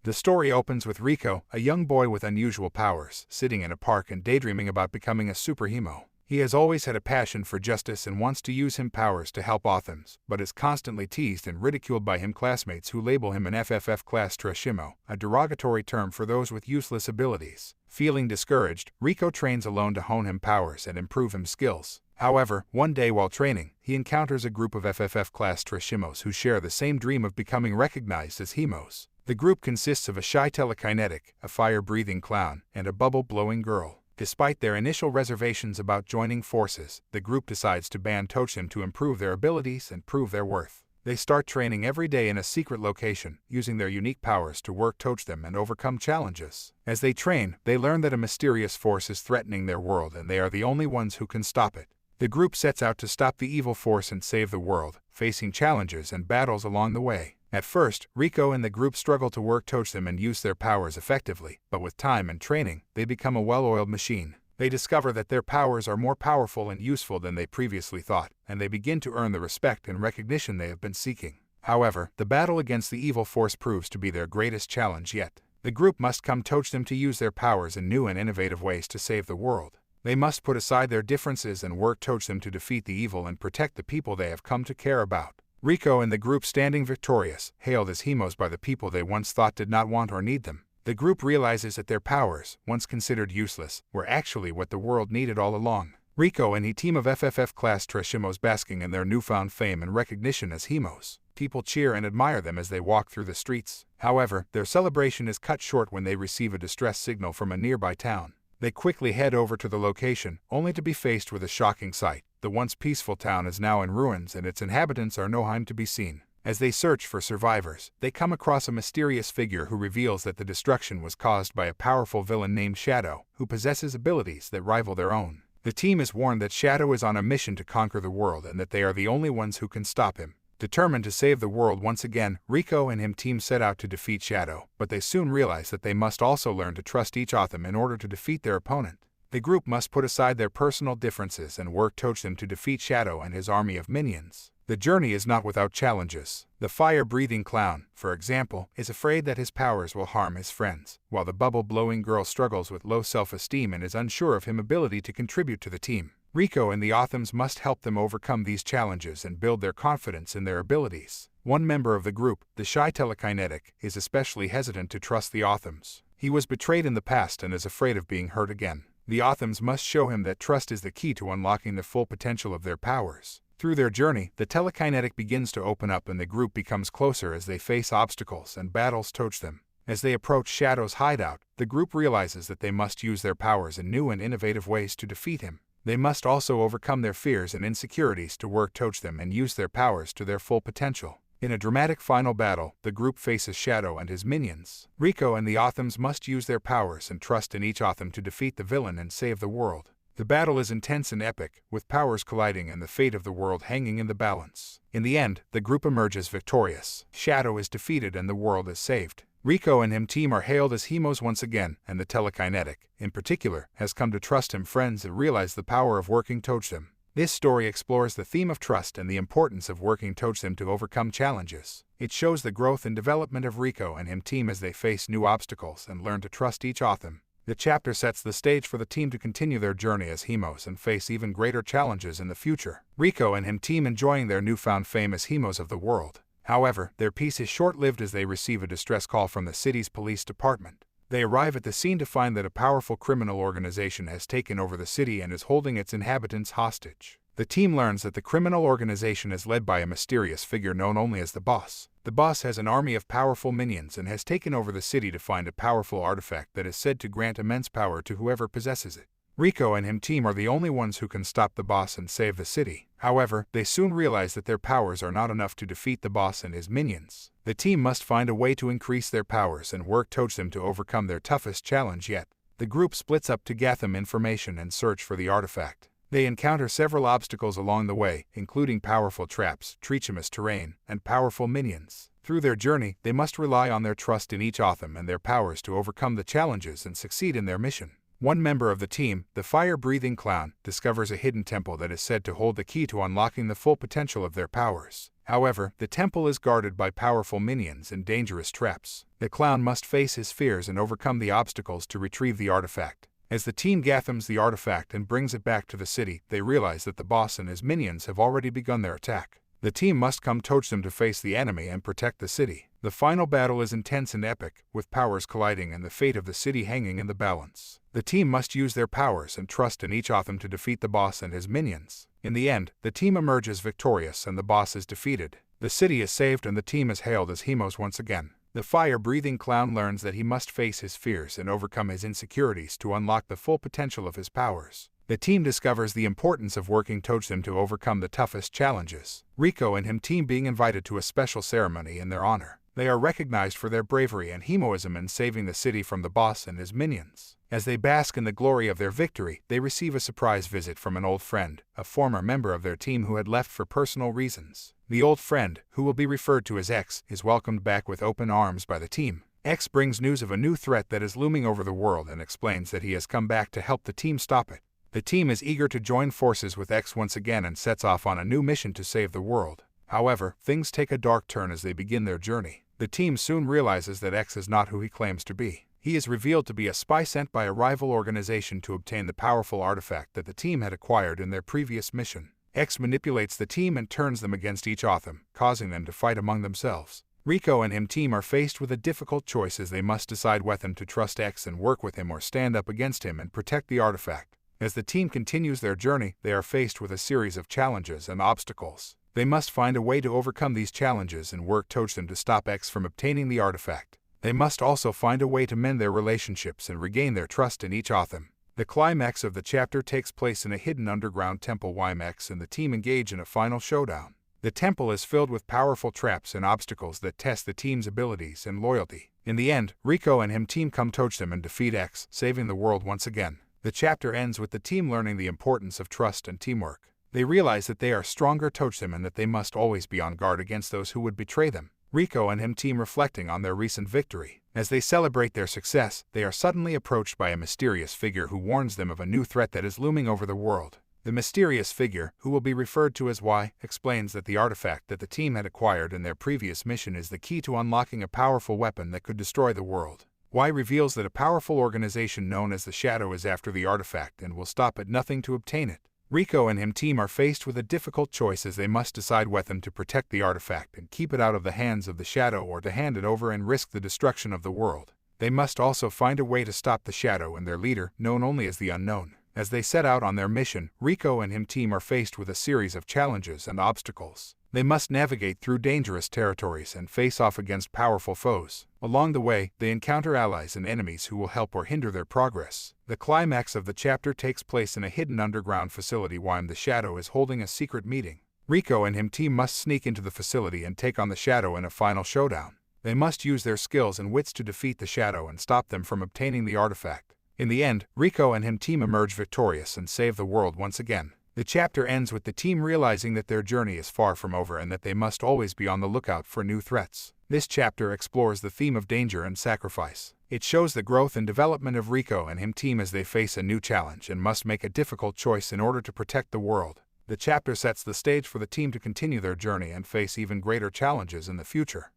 The story opens with Rico, a young boy with unusual powers, sitting in a park and daydreaming about becoming a superhero. He has always had a passion for justice and wants to use his powers to help Othams, but is constantly teased and ridiculed by his classmates who label him an FFF class Trashimo, a derogatory term for those with useless abilities. Feeling discouraged, Rico trains alone to hone his powers and improve his skills. However, one day while training, he encounters a group of FFF class Trashimos who share the same dream of becoming recognized as Hemos. The group consists of a shy telekinetic, a fire-breathing clown, and a bubble-blowing girl. Despite their initial reservations about joining forces, the group decides to ban Tochim to improve their abilities and prove their worth. They start training every day in a secret location, using their unique powers to work them and overcome challenges. As they train, they learn that a mysterious force is threatening their world and they are the only ones who can stop it. The group sets out to stop the evil force and save the world, facing challenges and battles along the way. At first, Rico and the group struggle to work them and use their powers effectively, but with time and training, they become a well-oiled machine. They discover that their powers are more powerful and useful than they previously thought, and they begin to earn the respect and recognition they have been seeking. However, the battle against the evil force proves to be their greatest challenge yet. The group must come them to use their powers in new and innovative ways to save the world. They must put aside their differences and work them to defeat the evil and protect the people they have come to care about. Rico and the group standing victorious, hailed as Hemos by the people they once thought did not want or need them. The group realizes that their powers, once considered useless, were actually what the world needed all along. Rico and his team of FFF class Trashimos basking in their newfound fame and recognition as Hemos. People cheer and admire them as they walk through the streets. However, their celebration is cut short when they receive a distress signal from a nearby town. They quickly head over to the location, only to be faced with a shocking sight. The once peaceful town is now in ruins and its inhabitants are nowhere to be seen. As they search for survivors, they come across a mysterious figure who reveals that the destruction was caused by a powerful villain named Shadow, who possesses abilities that rival their own. The team is warned that Shadow is on a mission to conquer the world and that they are the only ones who can stop him. Determined to save the world once again, Rico and his team set out to defeat Shadow, but they soon realize that they must also learn to trust each Otham in order to defeat their opponent. The group must put aside their personal differences and work them to defeat Shadow and his army of minions. The journey is not without challenges. The fire-breathing clown, for example, is afraid that his powers will harm his friends, while the bubble-blowing girl struggles with low self-esteem and is unsure of his ability to contribute to the team. Rico and the Othams must help them overcome these challenges and build their confidence in their abilities. One member of the group, the shy telekinetic, is especially hesitant to trust the Othams. He was betrayed in the past and is afraid of being hurt again. The Othams must show him that trust is the key to unlocking the full potential of their powers. Through their journey, the telekinetic begins to open up and the group becomes closer as they face obstacles and battles them. As they approach Shadow's hideout, the group realizes that they must use their powers in new and innovative ways to defeat him. They must also overcome their fears and insecurities to work them and use their powers to their full potential. In a dramatic final battle, the group faces Shadow and his minions. Rico and the Othams must use their powers and trust in each Otham to defeat the villain and save the world. The battle is intense and epic, with powers colliding and the fate of the world hanging in the balance. In the end, the group emerges victorious. Shadow is defeated and the world is saved. Rico and his team are hailed as Hemos once again, and the telekinetic, in particular, has come to trust him friends and realize the power of working them. This story explores the theme of trust and the importance of working them to overcome challenges. It shows the growth and development of Rico and his team as they face new obstacles and learn to trust each Otham. The chapter sets the stage for the team to continue their journey as Hemos and face even greater challenges in the future. Rico and his team enjoying their newfound fame as Hemos of the world. However, their peace is short-lived as they receive a distress call from the city's police department. They arrive at the scene to find that a powerful criminal organization has taken over the city and is holding its inhabitants hostage. The team learns that the criminal organization is led by a mysterious figure known only as the Boss. The Boss has an army of powerful minions and has taken over the city to find a powerful artifact that is said to grant immense power to whoever possesses it. Rico and his team are the only ones who can stop the Boss and save the city. However, they soon realize that their powers are not enough to defeat the Boss and his minions. The team must find a way to increase their powers and work them to overcome their toughest challenge yet. The group splits up to gather information and search for the artifact. They encounter several obstacles along the way, including powerful traps, treacherous terrain, and powerful minions. Through their journey, they must rely on their trust in each Otham and their powers to overcome the challenges and succeed in their mission. One member of the team, the fire-breathing clown, discovers a hidden temple that is said to hold the key to unlocking the full potential of their powers. However, the temple is guarded by powerful minions and dangerous traps. The clown must face his fears and overcome the obstacles to retrieve the artifact. As the team gathers the artifact and brings it back to the city, they realize that the boss and his minions have already begun their attack. The team must come towards them to face the enemy and protect the city. The final battle is intense and epic, with powers colliding and the fate of the city hanging in the balance. The team must use their powers and trust in each of them to defeat the boss and his minions. In the end, the team emerges victorious and the boss is defeated. The city is saved and the team is hailed as heroes once again. The fire-breathing clown learns that he must face his fears and overcome his insecurities to unlock the full potential of his powers. The team discovers the importance of working towards them to overcome the toughest challenges. Rico and him team being invited to a special ceremony in their honor. They are recognized for their bravery and heroism in saving the city from the boss and his minions. As they bask in the glory of their victory, they receive a surprise visit from an old friend, a former member of their team who had left for personal reasons. The old friend, who will be referred to as X, is welcomed back with open arms by the team. X brings news of a new threat that is looming over the world and explains that he has come back to help the team stop it. The team is eager to join forces with X once again and sets off on a new mission to save the world. However, things take a dark turn as they begin their journey. The team soon realizes that X is not who he claims to be. He is revealed to be a spy sent by a rival organization to obtain the powerful artifact that the team had acquired in their previous mission. X manipulates the team and turns them against each of them, causing them to fight among themselves. Rico and him team are faced with a difficult choice as they must decide whether to trust X and work with him or stand up against him and protect the artifact. As the team continues their journey, they are faced with a series of challenges and obstacles. They must find a way to overcome these challenges and work towards them to stop X from obtaining the artifact. They must also find a way to mend their relationships and regain their trust in each of them. The climax of the chapter takes place in a hidden underground temple while X and the team engage in a final showdown. The temple is filled with powerful traps and obstacles that test the team's abilities and loyalty. In the end, Rico and him team come towards them and defeat X, saving the world once again. The chapter ends with the team learning the importance of trust and teamwork. They realize that they are stronger towards them and that they must always be on guard against those who would betray them. Rico and him team reflecting on their recent victory. As they celebrate their success, they are suddenly approached by a mysterious figure who warns them of a new threat that is looming over the world. The mysterious figure, who will be referred to as Y, explains that the artifact that the team had acquired in their previous mission is the key to unlocking a powerful weapon that could destroy the world. Y reveals that a powerful organization known as the Shadow is after the artifact and will stop at nothing to obtain it. Rico and him team are faced with a difficult choice as they must decide whether to protect the artifact and keep it out of the hands of the Shadow or to hand it over and risk the destruction of the world. They must also find a way to stop the Shadow and their leader, known only as the Unknown. As they set out on their mission, Rico and him team are faced with a series of challenges and obstacles. They must navigate through dangerous territories and face off against powerful foes. Along the way, they encounter allies and enemies who will help or hinder their progress. The climax of the chapter takes place in a hidden underground facility while the Shadow is holding a secret meeting. Rico and him team must sneak into the facility and take on the Shadow in a final showdown. They must use their skills and wits to defeat the Shadow and stop them from obtaining the artifact. In the end, Rico and him team emerge victorious and save the world once again. The chapter ends with the team realizing that their journey is far from over and that they must always be on the lookout for new threats. This chapter explores the theme of danger and sacrifice. It shows the growth and development of Rico and him team as they face a new challenge and must make a difficult choice in order to protect the world. The chapter sets the stage for the team to continue their journey and face even greater challenges in the future.